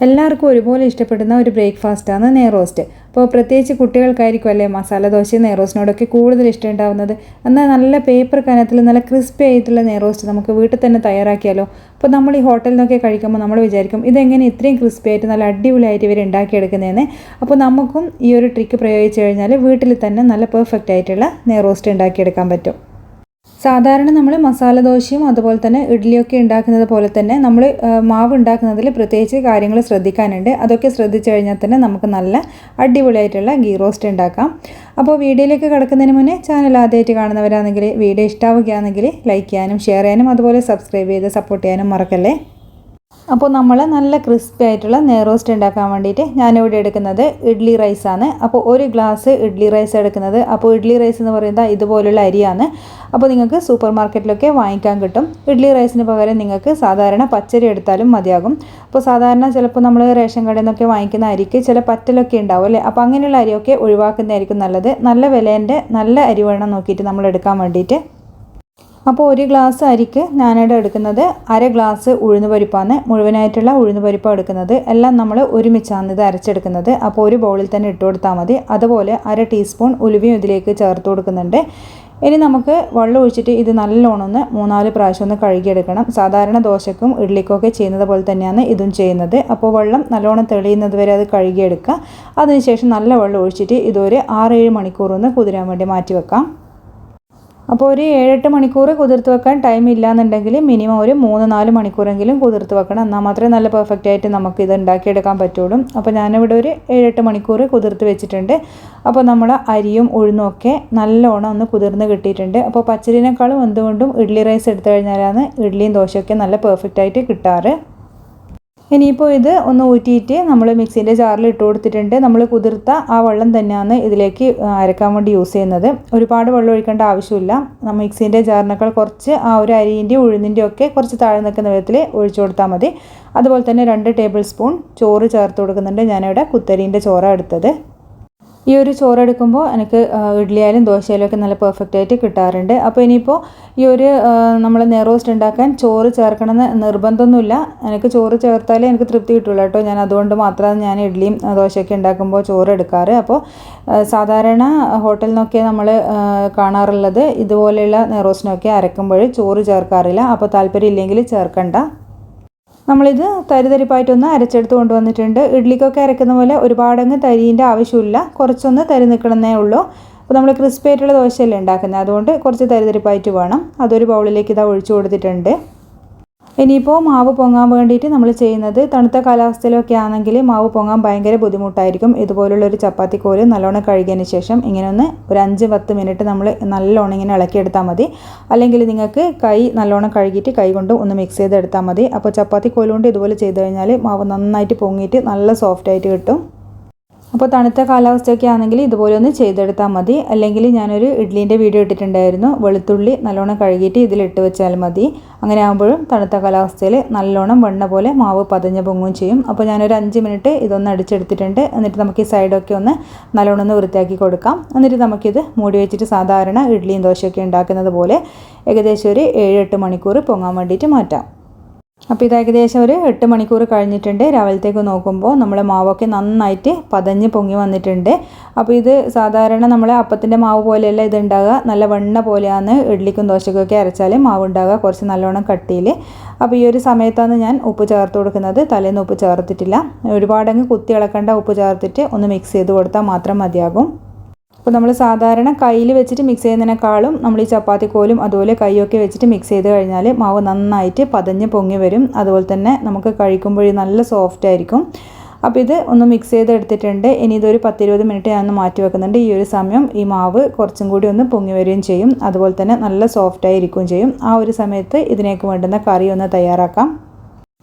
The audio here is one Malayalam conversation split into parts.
എല്ലാവർക്കും ഒരുപോലെ ഇഷ്ടപ്പെടുന്ന ഒരു ബ്രേക്ക്ഫാസ്റ്റാണ് നെയ്റോസ്റ്റ്. അപ്പോൾ പ്രത്യേകിച്ച് കുട്ടികൾക്കായിരിക്കും അല്ലേ മസാല ദോശയും നെയ്റോസ്റ്റിനോടൊക്കെ കൂടുതൽ ഇഷ്ടം ഉണ്ടാകുന്നത്. എന്നാൽ നല്ല പേപ്പർ കനത്തിൽ നല്ല ക്രിസ്പി ആയിട്ടുള്ള നെയ്റോസ്റ്റ് നമുക്ക് വീട്ടിൽ തന്നെ തയ്യാറാക്കിയാലോ. അപ്പോൾ നമ്മൾ ഈ ഹോട്ടലിൽ നിന്നൊക്കെ കഴിക്കുമ്പോൾ നമ്മൾ വിചാരിക്കും ഇതെങ്ങനെ ഇത്രയും ക്രിസ്പി ആയിട്ട് നല്ല അടിപൊളിയായിട്ട് ഇവർ ഉണ്ടാക്കിയെടുക്കുന്നതെന്ന്. അപ്പോൾ നമുക്കും ഈ ഒരു ട്രിക്ക് പ്രയോഗിച്ച് കഴിഞ്ഞാൽ വീട്ടിൽ തന്നെ നല്ല പെർഫെക്റ്റ് ആയിട്ടുള്ള നെയ്റോസ്റ്റ് ഉണ്ടാക്കിയെടുക്കാൻ പറ്റും. സാധാരണ നമ്മൾ മസാല ദോശയും അതുപോലെ തന്നെ ഇഡ്ഡലിയൊക്കെ ഉണ്ടാക്കുന്നത് പോലെ തന്നെ നമ്മൾ മാവ് ഉണ്ടാക്കുന്നതിൽ പ്രത്യേകിച്ച് കാര്യങ്ങൾ ശ്രദ്ധിക്കാനുണ്ട്. അതൊക്കെ ശ്രദ്ധിച്ചു കഴിഞ്ഞാൽ തന്നെ നമുക്ക് നല്ല അടിപൊളിയായിട്ടുള്ള ഗീ റോസ്റ്റ് ഉണ്ടാക്കാം. അപ്പോൾ വീഡിയോയിലേക്ക് കിടക്കുന്നതിന് മുന്നേ ചാനൽ ആദ്യമായിട്ട് കാണുന്നവരാണെങ്കിൽ വീഡിയോ ഇഷ്ടമാവുകയാണെങ്കിൽ ലൈക്ക് ചെയ്യാനും ഷെയർ ചെയ്യാനും അതുപോലെ സബ്സ്ക്രൈബ് ചെയ്ത് സപ്പോർട്ട് ചെയ്യാനും മറക്കല്ലേ. അപ്പോൾ നമ്മൾ നല്ല ക്രിസ്പി ആയിട്ടുള്ള നെയ്റോസ്റ്റ് ഉണ്ടാക്കാൻ വേണ്ടിയിട്ട് ഞാനിവിടെ എടുക്കുന്നത് ഇഡ്ഡലി റൈസാണ്. അപ്പോൾ ഒരു ഗ്ലാസ് ഇഡ്ഡലി റൈസ് എടുക്കുന്നത്. അപ്പോൾ ഇഡ്ഡലി റൈസ് എന്ന് പറയുന്നത് ഇതുപോലുള്ള അരിയാണ്. അപ്പോൾ നിങ്ങൾക്ക് സൂപ്പർ മാർക്കറ്റിലൊക്കെ വാങ്ങിക്കാൻ കിട്ടും. ഇഡ്ഡലി റൈസിന് പകരം നിങ്ങൾക്ക് സാധാരണ പച്ചരി എടുത്താലും മതിയാകും. അപ്പോൾ സാധാരണ ചിലപ്പോൾ നമ്മൾ റേഷൻ കടയിൽ നിന്നൊക്കെ വാങ്ങിക്കുന്ന അരിക്ക് ചില പറ്റലൊക്കെ ഉണ്ടാവും അല്ലേ. അപ്പോൾ അങ്ങനെയുള്ള അരിയൊക്കെ ഒഴിവാക്കുന്നതായിരിക്കും നല്ലത്. നല്ല വിലേൻ്റെ നല്ല അരി വേണം നോക്കിയിട്ട് നമ്മൾ എടുക്കാൻ വേണ്ടിയിട്ട്. അപ്പോൾ ഒരു ഗ്ലാസ് അരിക്ക് ഞാനിവിടെ എടുക്കുന്നത് അര ഗ്ലാസ് ഉഴുന്ന് പരിപ്പാണ്. മുഴുവനായിട്ടുള്ള ഉഴുന്ന് പരിപ്പാണ് എടുക്കുന്നത്. എല്ലാം നമ്മൾ ഒരുമിച്ചാണ് ഇത് അരച്ചെടുക്കുന്നത്. അപ്പോൾ ഒരു ബൗളിൽ തന്നെ ഇട്ട് കൊടുത്താൽ മതി. അതുപോലെ അര ടീസ്പൂൺ ഉലുവയും ഇതിലേക്ക് ചേർത്ത് കൊടുക്കുന്നുണ്ട്. ഇനി നമുക്ക് വെള്ളം ഒഴിച്ചിട്ട് ഇത് നല്ലോണം ഒന്ന് 3-4 പ്രാവശ്യം ഒന്ന് കഴുകിയെടുക്കണം. സാധാരണ ദോശക്കും ഇഡ്ഡലിക്കൊക്കെ ചെയ്യുന്നത് പോലെ തന്നെയാണ് ഇതും ചെയ്യുന്നത്. അപ്പോൾ വെള്ളം നല്ലോണം തെളിയുന്നത് വരെ അത് കഴുകിയെടുക്കുക. അതിനുശേഷം നല്ല വെള്ളം ഒഴിച്ചിട്ട് ഇതൊരു 6-7 മണിക്കൂർ ഒന്ന് കുതിരാൻ വേണ്ടി മാറ്റി വെക്കാം. അപ്പോൾ ഒരു 7-8 മണിക്കൂർ കുതിർത്ത് വെക്കാൻ ടൈം ഇല്ലയെന്നുണ്ടെങ്കിൽ മിനിമം ഒരു 3-4 മണിക്കൂറെങ്കിലും കുതിർത്ത് വെക്കണം. എന്നാൽ മാത്രമേ നല്ല പെർഫെക്റ്റ് ആയിട്ട് നമുക്ക് ഇത് ഉണ്ടാക്കിയെടുക്കാൻ പറ്റുള്ളൂ. അപ്പോൾ ഞാനിവിടെ ഒരു 7-8 മണിക്കൂർ കുതിർത്ത് വെച്ചിട്ടുണ്ട്. അപ്പോൾ നമ്മൾ അരിയും ഉഴുന്നും ഒക്കെ നല്ലോണം ഒന്ന് കുതിർന്ന് കിട്ടിയിട്ടുണ്ട്. അപ്പോൾ പച്ചരിനേക്കാളും എന്തുകൊണ്ടും ഇഡ്ഡലി റൈസ് എടുത്തു കഴിഞ്ഞാലാണ് ഇഡ്ഡലിയും ദോശയൊക്കെ നല്ല പെർഫെക്റ്റ് ആയിട്ട് കിട്ടാറ്. ഇനിയിപ്പോൾ ഇത് ഒന്ന് ഊറ്റിയിട്ട് നമ്മൾ മിക്സീൻ്റെ ജാറിൽ ഇട്ട് കൊടുത്തിട്ടുണ്ട്. നമ്മൾ കുതിർത്ത ആ വെള്ളം തന്നെയാണ് ഇതിലേക്ക് അരക്കാൻ വേണ്ടി യൂസ് ചെയ്യുന്നത്. ഒരുപാട് വെള്ളം ഒഴിക്കേണ്ട ആവശ്യമില്ല. മിക്സീൻ്റെ ജാറിനേക്കാൾ കുറച്ച് ആ ഒരു അരിൻ്റെയും ഉഴുന്നിൻ്റെയും ഒക്കെ കുറച്ച് താഴെ നിൽക്കുന്ന വിധത്തിൽ ഒഴിച്ചു കൊടുത്താൽ മതി. അതുപോലെ തന്നെ 2 ടേബിൾ സ്പൂൺ ചോറ് ചേർത്ത് കൊടുക്കുന്നുണ്ട്. ഞാനിവിടെ കുത്തരീൻ്റെ ചോറാണ് എടുത്തത്. ഈ ഒരു ചോറ് എടുക്കുമ്പോൾ എനിക്ക് ഇഡ്ഡലിയായാലും ദോശയായാലും ഒക്കെ നല്ല പെർഫെക്റ്റ് ആയിട്ട് കിട്ടാറുണ്ട്. അപ്പോൾ ഇനിയിപ്പോൾ ഈ ഒരു നമ്മൾ നെയ്റോസ്റ്റ് ഉണ്ടാക്കാൻ ചോറ് ചേർക്കണമെന്ന് നിർബന്ധമൊന്നുമില്ല. എനിക്ക് ചോറ് ചേർത്താലേ എനിക്ക് തൃപ്തി കിട്ടുള്ളൂ കേട്ടോ. ഞാൻ അതുകൊണ്ട് മാത്രമാണ് ഞാൻ ഇഡ്ഡലിയും ദോശയൊക്കെ ഉണ്ടാക്കുമ്പോൾ ചോറ് എടുക്കാറ്. അപ്പോൾ സാധാരണ ഹോട്ടലിൽ നിന്നൊക്കെ നമ്മൾ കാണാറുള്ളത് ഇതുപോലെയുള്ള നെയ്റോസ്റ്റിനൊക്കെ അരക്കുമ്പോൾ ചോറ് ചേർക്കാറില്ല. അപ്പോൾ താല്പര്യം ഇല്ലെങ്കിൽ ചേർക്കണ്ട. നമ്മളിത് തരിതരിപ്പായിട്ടൊന്ന് അരച്ചെടുത്ത് കൊണ്ടുവന്നിട്ടുണ്ട്. ഇഡ്ഡലിക്കൊക്കെ അരക്കുന്ന പോലെ ഒരുപാടങ്ങ് തരീൻ്റെ ആവശ്യമില്ല. കുറച്ചൊന്ന് തരി നിൽക്കണമെന്നേ ഉള്ളൂ. അപ്പോൾ നമ്മൾ ക്രിസ്പി ആയിട്ടുള്ള ദോശയല്ലേ ഉണ്ടാക്കുന്നത്, അതുകൊണ്ട് കുറച്ച് തരിതരിപ്പായിട്ട് വേണം. അതൊരു ബൗളിലേക്ക് ഇതാ ഒഴിച്ചു കൊടുത്തിട്ടുണ്ട്. ഇനിയിപ്പോൾ മാവ് പൊങ്ങാൻ വേണ്ടിയിട്ട് നമ്മൾ ചെയ്യുന്നത്, തണുത്ത കാലാവസ്ഥയിലൊക്കെ ആണെങ്കിൽ മാവ് പൊങ്ങാൻ ഭയങ്കര ബുദ്ധിമുട്ടായിരിക്കും. ഇതുപോലുള്ളൊരു ചപ്പാത്തി കോല് നല്ലോണം കഴുകിയതിന് ശേഷം ഇങ്ങനെ ഒന്ന് ഒരു 5-10 മിനിറ്റ് നമ്മൾ നല്ലോണം ഇങ്ങനെ ഇളക്കിയെടുത്താൽ മതി. അല്ലെങ്കിൽ നിങ്ങൾക്ക് കൈ നല്ലോണം കഴുകിയിട്ട് കൈ കൊണ്ട് ഒന്ന് മിക്സ് ചെയ്തെടുത്താൽ മതി. അപ്പോൾ ചപ്പാത്തി കോല് കൊണ്ട് ഇതുപോലെ ചെയ്ത് കഴിഞ്ഞാൽ മാവ് നന്നായിട്ട് പൊങ്ങിയിട്ട് നല്ല സോഫ്റ്റായിട്ട് കിട്ടും. അപ്പോൾ തണുത്ത കാലാവസ്ഥയൊക്കെ ആണെങ്കിൽ ഇതുപോലെ ഒന്ന് ചെയ്തെടുത്താൽ മതി. അല്ലെങ്കിൽ ഞാനൊരു ഇഡ്ഡലീൻ്റെ വീഡിയോ ഇട്ടിട്ടുണ്ടായിരുന്നു. വെളുത്തുള്ളി നല്ലോണം കഴുകിയിട്ട് ഇതിലിട്ട് വെച്ചാൽ മതി. അങ്ങനെ ആകുമ്പോഴും തണുത്ത കാലാവസ്ഥയിൽ നല്ലോണം വെണ്ണ പോലെ മാവ് പതഞ്ഞ് പൊങ്ങുകയും ചെയ്യും. അപ്പോൾ ഞാനൊരു 5 മിനിറ്റ് ഇതൊന്ന് അടിച്ചെടുത്തിട്ടുണ്ട്. എന്നിട്ട് നമുക്ക് ഈ സൈഡൊക്കെ ഒന്ന് നല്ലോണം ഒന്ന് വൃത്തിയാക്കി കൊടുക്കാം. എന്നിട്ട് നമുക്കിത് മൂടി വെച്ചിട്ട് സാധാരണ ഇഡ്ഡലിയും ദോശയൊക്കെ ഉണ്ടാക്കുന്നത് പോലെ ഏകദേശം ഒരു 7-8 മണിക്കൂർ പൊങ്ങാൻ വേണ്ടിയിട്ട് മാറ്റാം. അപ്പോൾ ഇത് ഏകദേശം ഒരു 8 മണിക്കൂർ കഴിഞ്ഞിട്ടുണ്ട്. രാവിലത്തേക്ക് നോക്കുമ്പോൾ നമ്മളെ മാവൊക്കെ നന്നായിട്ട് പതഞ്ഞ് പൊങ്ങി വന്നിട്ടുണ്ട്. അപ്പോൾ ഇത് സാധാരണ നമ്മളെ അപ്പത്തിൻ്റെ മാവ് പോലെയല്ല ഇത് ഉണ്ടാകുക. നല്ല വെണ്ണ പോലെയാണ് ഇഡ്ഡലിക്കും ദോശയ്ക്കൊക്കെ അരച്ചാൽ മാവ് ഉണ്ടാകുക, കുറച്ച് നല്ലോണം കട്ടിയിൽ. അപ്പോൾ ഈ ഒരു സമയത്താണ് ഞാൻ ഉപ്പ് ചേർത്ത് കൊടുക്കുന്നത്. തലേന്ന് ഉപ്പ് ചേർത്തിട്ടില്ല. ഒരുപാടങ്ങ് കുത്തി ഇളക്കേണ്ട, ഉപ്പ് ചേർത്തിട്ട് ഒന്ന് മിക്സ് ചെയ്ത് കൊടുത്താൽ മാത്രം മതിയാകും. അപ്പോൾ നമ്മൾ സാധാരണ കയ്യിൽ വെച്ചിട്ട് മിക്സ് ചെയ്യുന്നതിനേക്കാളും നമ്മൾ ഈ ചപ്പാത്തി കോലും അതുപോലെ കൈയൊക്കെ വെച്ചിട്ട് മിക്സ് ചെയ്ത് കഴിഞ്ഞാൽ മാവ് നന്നായിട്ട് പതഞ്ഞ് പൊങ്ങി വരും. അതുപോലെ തന്നെ നമുക്ക് കഴിക്കുമ്പോൾ നല്ല സോഫ്റ്റ് ആയിരിക്കും. അപ്പോൾ ഇത് ഒന്ന് മിക്സ് ചെയ്ത് എടുത്തിട്ടുണ്ട്. ഇനി ഇതൊരു 10-20 മിനിറ്റ് ഞാൻ ഒന്ന് മാറ്റി വെക്കുന്നുണ്ട്. ഈ ഒരു സമയം ഈ മാവ് കുറച്ചും കൂടി ഒന്ന് പൊങ്ങി വരികയും ചെയ്യും. അതുപോലെ തന്നെ നല്ല സോഫ്റ്റായി ഇരിക്കുകയും ചെയ്യും. ആ ഒരു സമയത്ത് ഇതിനേക്ക് വേണ്ടുന്ന കറി ഒന്ന് തയ്യാറാക്കാം.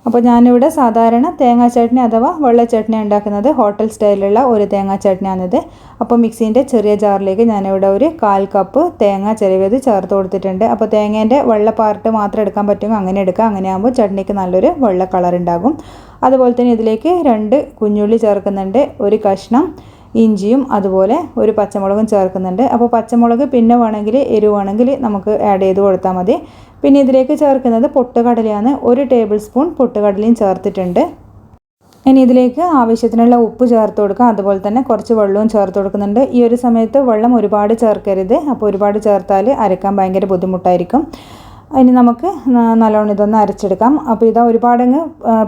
അപ്പോൾ ഞാനിവിടെ സാധാരണ തേങ്ങാ ചട്നി അഥവാ വെള്ള ചട്നി ഉണ്ടാക്കുന്നത്. ഹോട്ടൽ സ്റ്റൈലിലുള്ള ഒരു തേങ്ങാ ചട്നിയാണിത്. അപ്പോൾ മിക്സീൻ്റെ ചെറിയ ജാറിലേക്ക് ഞാനിവിടെ ഒരു 1/4 കപ്പ് തേങ്ങ ചിരവിയത് ചേർത്ത് കൊടുത്തിട്ടുണ്ട്. അപ്പോൾ തേങ്ങേൻ്റെ വെള്ള പാർട്ട് മാത്രം എടുക്കാൻ പറ്റുമെങ്കിൽ അങ്ങനെ എടുക്കാം. അങ്ങനെയാകുമ്പോൾ ചട്നിക്ക് നല്ലൊരു വെള്ള കളർ ഉണ്ടാകും. അതുപോലെ തന്നെ ഇതിലേക്ക് 2 കുഞ്ഞുള്ളി ചേർക്കുന്നുണ്ട്. ഒരു കഷ്ണം ഇഞ്ചിയും അതുപോലെ ഒരു പച്ചമുളകും ചേർക്കുന്നുണ്ട്. അപ്പോൾ പച്ചമുളക് പിന്നെ വേണമെങ്കിൽ എരിവ് വേണമെങ്കിൽ നമുക്ക് ആഡ് ചെയ്ത് കൊടുത്താൽ മതി. പിന്നെ ഇതിലേക്ക് ചേർക്കുന്നത് പൊട്ടുകടലയാണ്. 1 ടേബിൾ സ്പൂൺ പൊട്ടുകടലയും ചേർത്തിട്ടുണ്ട്. ഇനി ഇതിലേക്ക് ആവശ്യത്തിനുള്ള ഉപ്പ് ചേർത്ത് കൊടുക്കുക. അതുപോലെ തന്നെ കുറച്ച് വെള്ളവും ചേർത്ത് കൊടുക്കുന്നുണ്ട്. ഈ ഒരു സമയത്ത് വെള്ളം ഒരുപാട് ചേർക്കരുത്. അപ്പോൾ ഒരുപാട് ചേർത്താൽ അരക്കാൻ ഭയങ്കര ബുദ്ധിമുട്ടായിരിക്കും. ഇനി നമുക്ക് നല്ലോണം ഇതൊന്ന് അരച്ചെടുക്കാം. അപ്പോൾ ഇതാ ഒരുപാടങ്ങ്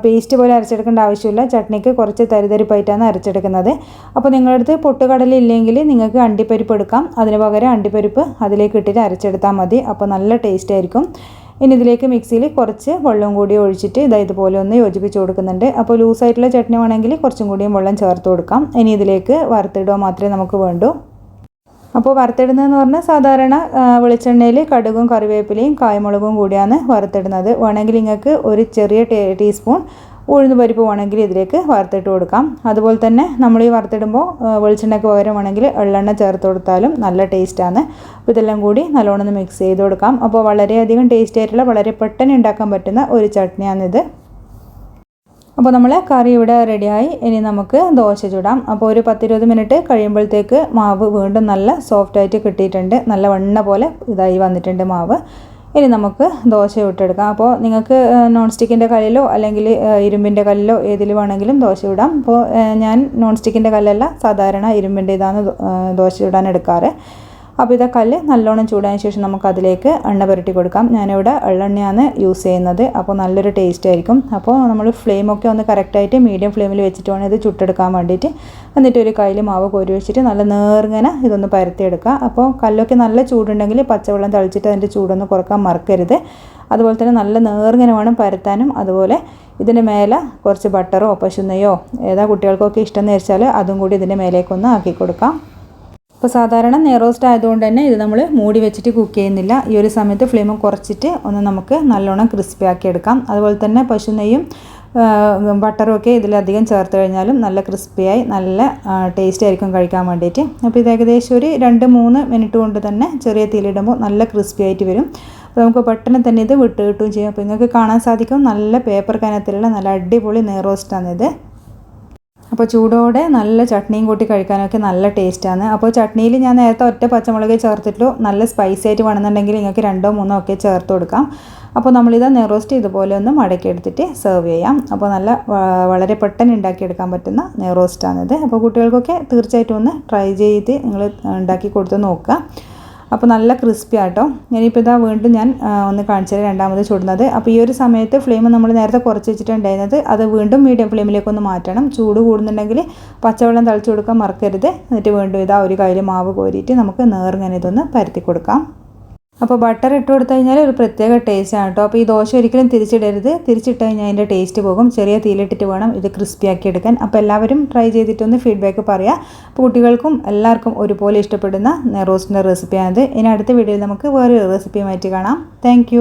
പേസ്റ്റ് പോലെ അരച്ചെടുക്കേണ്ട ആവശ്യമില്ല. ചട്നിക്ക് കുറച്ച് തരിതരിപ്പായിട്ടാണ് അരച്ചെടുക്കുന്നത്. അപ്പോൾ നിങ്ങളുടെ അടുത്ത് പൊട്ടുകടല ഇല്ലെങ്കിൽ നിങ്ങൾക്ക് അണ്ടിപ്പരിപ്പ് എടുക്കാം. അതിന് പകരം അണ്ടിപ്പരിപ്പ് അതിലേക്ക് ഇട്ടിട്ട് അരച്ചെടുത്താൽ മതി. അപ്പോൾ നല്ല ടേസ്റ്റ് ആയിരിക്കും. ഇനി ഇതിലേക്ക് മിക്സിയിൽ കുറച്ച് വെള്ളം കൂടി ഒഴിച്ചിട്ട് ഇതുപോലെ ഒന്ന് യോജിപ്പിച്ച് കൊടുക്കുന്നുണ്ട്. അപ്പോൾ ലൂസായിട്ടുള്ള ചട്നി വേണമെങ്കിൽ കുറച്ചും കൂടിയും വെള്ളം ചേർത്ത് കൊടുക്കാം. ഇനി ഇതിലേക്ക് വറുത്തിടുക മാത്രമേ നമുക്ക് വേണ്ടൂ. അപ്പോൾ വറുത്തിടുന്നതെന്ന് പറഞ്ഞാൽ സാധാരണ വെളിച്ചെണ്ണയിൽ കടുകും കറിവേപ്പിലയും കായ്മുളകും കൂടിയാണ് വറുത്തിടുന്നത്. വേണമെങ്കിൽ നിങ്ങൾക്ക് ഒരു ചെറിയ ടീസ്പൂൺ ഉഴുന്ന് പരിപ്പ് വേണമെങ്കിൽ ഇതിലേക്ക് വറുത്തിട്ട് കൊടുക്കാം. അതുപോലെ തന്നെ നമ്മൾ ഈ വറുത്തിടുമ്പോൾ വെളിച്ചെണ്ണയ്ക്ക് പകരം വേണമെങ്കിൽ എള്ളെണ്ണ ചേർത്ത് കൊടുത്താലും നല്ല ടേസ്റ്റാണ്. അപ്പോൾ ഇതെല്ലാം കൂടി നല്ലോണം ഒന്ന് മിക്സ് ചെയ്ത് കൊടുക്കാം. അപ്പോൾ വളരെയധികം ടേസ്റ്റി ആയിട്ടുള്ള വളരെ പെട്ടെന്ന് ഉണ്ടാക്കാൻ പറ്റുന്ന ഒരു ചട്നിയാണിത്. അപ്പോൾ നമ്മൾ കറി ഇവിടെ റെഡിയായി. ഇനി നമുക്ക് ദോശ ചുടാം. അപ്പോൾ ഒരു 10-20 മിനിറ്റ് കഴിയുമ്പോഴത്തേക്ക് മാവ് വീണ്ടും നല്ല സോഫ്റ്റായിട്ട് കിട്ടിയിട്ടുണ്ട്. നല്ല വെണ്ണ പോലെ ഇതായി വന്നിട്ടുണ്ട് മാവ്. ഇനി നമുക്ക് ദോശ ചുട്ടെടുക്കാം. അപ്പോൾ നിങ്ങൾക്ക് നോൺ സ്റ്റിക്കിൻ്റെ കല്ലിലോ അല്ലെങ്കിൽ ഇരുമ്പിൻ്റെ കല്ലിലോ ഏതിൽ വേണമെങ്കിലും ദോശ ചുടാം. അപ്പോൾ ഞാൻ നോൺ സ്റ്റിക്കിൻ്റെ കല്ലല്ല, സാധാരണ ഇരുമ്പിൻ്റെ ഇതാണ് ദോശ ചുടാൻ എടുക്കാറ്. അപ്പോൾ ഇതാ കല്ല് നല്ലോണം ചൂടായതിന് ശേഷം നമുക്ക് അതിലേക്ക് എണ്ണ പുരട്ടി കൊടുക്കാം. ഞാനിവിടെ എള്ളെണ്ണയാണ് യൂസ് ചെയ്യുന്നത്. അപ്പോൾ നല്ലൊരു ടേസ്റ്റ് ആയിരിക്കും. അപ്പോൾ നമ്മൾ ഫ്ലെയിമൊക്കെ ഒന്ന് കറക്റ്റായിട്ട് മീഡിയം ഫ്ലെയിമിൽ വെച്ചിട്ട് വേണം ഇത് ചുട്ടെടുക്കാൻ വേണ്ടിയിട്ട്. എന്നിട്ട് ഒരു കയ്യിൽ മാവ് കോരി വെച്ചിട്ട് നല്ല നേർങ്ങനെ ഇതൊന്ന് പരത്തിയെടുക്കുക. അപ്പോൾ കല്ലൊക്കെ നല്ല ചൂടുണ്ടെങ്കിൽ പച്ചവെള്ളം തളിച്ചിട്ട് അതിൻ്റെ ചൂടൊന്ന് കുറക്കാൻ മറക്കരുത്. അതുപോലെ തന്നെ നല്ല നേർങ്ങനെ വേണം പരത്താനും. അതുപോലെ ഇതിൻ്റെ മേലെ കുറച്ച് ബട്ടറോ പശുനെയ്യോ ഏതാ കുട്ടികൾക്കൊക്കെ ഇഷ്ടം എന്ന് വെച്ചാൽ അതും കൂടി ഇതിൻ്റെ മേലേക്കൊന്ന് ആക്കി കൊടുക്കാം. അപ്പോൾ സാധാരണ നെയ്റോസ്റ്റ് ആയതുകൊണ്ട് തന്നെ ഇത് നമ്മൾ മൂടി വെച്ചിട്ട് കുക്ക് ചെയ്യുന്നില്ല. ഈ ഒരു സമയത്ത് ഫ്ലെയിം കുറച്ചിട്ട് ഒന്ന് നമുക്ക് നല്ലോണം ക്രിസ്പി ആക്കി എടുക്കാം. അതുപോലെ തന്നെ പശുനെയ്യും ബട്ടറും ഒക്കെ ഇതിലധികം ചേർത്ത് കഴിഞ്ഞാലും നല്ല ക്രിസ്പിയായി നല്ല ടേസ്റ്റ് ആയിരിക്കും കഴിക്കാൻ വേണ്ടിയിട്ട്. അപ്പോൾ ഇത് ഏകദേശം ഒരു 2-3 മിനിറ്റ് കൊണ്ട് തന്നെ ചെറിയ തീയിലിടുമ്പോൾ നല്ല ക്രിസ്പി ആയിട്ട് വരും. അപ്പോൾ നമുക്ക് പെട്ടെന്ന് തന്നെ ഇത് വിട്ട് കിട്ടുകയും ചെയ്യും. അപ്പോൾ നിങ്ങൾക്ക് കാണാൻ സാധിക്കും നല്ല പേപ്പർ കനത്തിലുള്ള നല്ല അടിപൊളി നെയ്റോസ്റ്റാണിത്. അപ്പോൾ ചൂടോടെ നല്ല ചട്നിയും കൂട്ടി കഴിക്കാനൊക്കെ നല്ല ടേസ്റ്റാണ്. അപ്പോൾ ചട്നിയിൽ ഞാൻ നേരത്തെ ഒറ്റ പച്ചമുളക് ചേർത്തിട്ടുള്ളൂ. നല്ല സ്പൈസി ആയിട്ട് വേണമെന്നുണ്ടെങ്കിൽ നിങ്ങൾക്ക് 2-3 ഒക്കെ ചേർത്ത് കൊടുക്കാം. അപ്പോൾ നമ്മളിത് നെയ്റോസ്റ്റ് ഇതുപോലെ ഒന്ന് മടക്കിയെടുത്തിട്ട് സെർവ് ചെയ്യാം. അപ്പോൾ നല്ല വളരെ പെട്ടെന്ന് ഉണ്ടാക്കിയെടുക്കാൻ പറ്റുന്ന നെയ്റോസ്റ്റാണിത്. അപ്പോൾ കുട്ടികൾക്കൊക്കെ തീർച്ചയായിട്ടും ഒന്ന് ട്രൈ ചെയ്ത് നിങ്ങൾ ഉണ്ടാക്കി കൊടുത്ത് നോക്കുക. അപ്പോൾ നല്ല ക്രിസ്പി ആട്ടോ. ഇനിയിപ്പോൾ ഇതാ വീണ്ടും ഞാൻ ഒന്ന് കാണിച്ചത് രണ്ടാമത് ചുടുന്നത്. അപ്പോൾ ഈ ഒരു സമയത്ത് ഫ്ലെയിം നമ്മൾ നേരത്തെ കുറച്ച് വെച്ചിട്ടുണ്ടായിരുന്നത് അത് വീണ്ടും മീഡിയം ഫ്ലെയിമിലേക്കൊന്ന് മാറ്റണം. ചൂട് കൂടുന്നുണ്ടെങ്കിൽ പച്ചവെള്ളം തളിച്ച് കൊടുക്കാൻ മറക്കരുത്. എന്നിട്ട് വീണ്ടും ഇതാ ഒരു കയ്യിൽ മാവ് കോരിയിട്ട് നമുക്ക് നേർങ്ങനെ ഇതൊന്ന് പരത്തി കൊടുക്കാം. അപ്പോൾ ബട്ടർ ഇട്ട് കൊടുത്തു കഴിഞ്ഞാൽ ഒരു പ്രത്യേക ടേസ്റ്റാണ് കേട്ടോ. അപ്പോൾ ഈ ദോശ ഒരിക്കലും തിരിച്ചിടരുത്. തിരിച്ചിട്ട് കഴിഞ്ഞാൽ അതിൻ്റെ ടേസ്റ്റ് പോകും. ചെറിയ തീയിലിട്ടിട്ട് വേണം ഇത് ക്രിസ്പി ആക്കി എടുക്കാൻ. അപ്പോൾ എല്ലാവരും ട്രൈ ചെയ്തിട്ടൊന്ന് ഫീഡ്ബാക്ക് പറയുക. അപ്പോൾ കുട്ടികൾക്കും എല്ലാവർക്കും ഒരുപോലെ ഇഷ്ടപ്പെടുന്ന നെയ്റോസ്റ്റിൻ്റെ റെസിപ്പിയാണിത്. ഇനി അടുത്ത വീഡിയോയിൽ നമുക്ക് വേറൊരു റെസിപ്പിയുമായിട്ട് കാണാം. താങ്ക്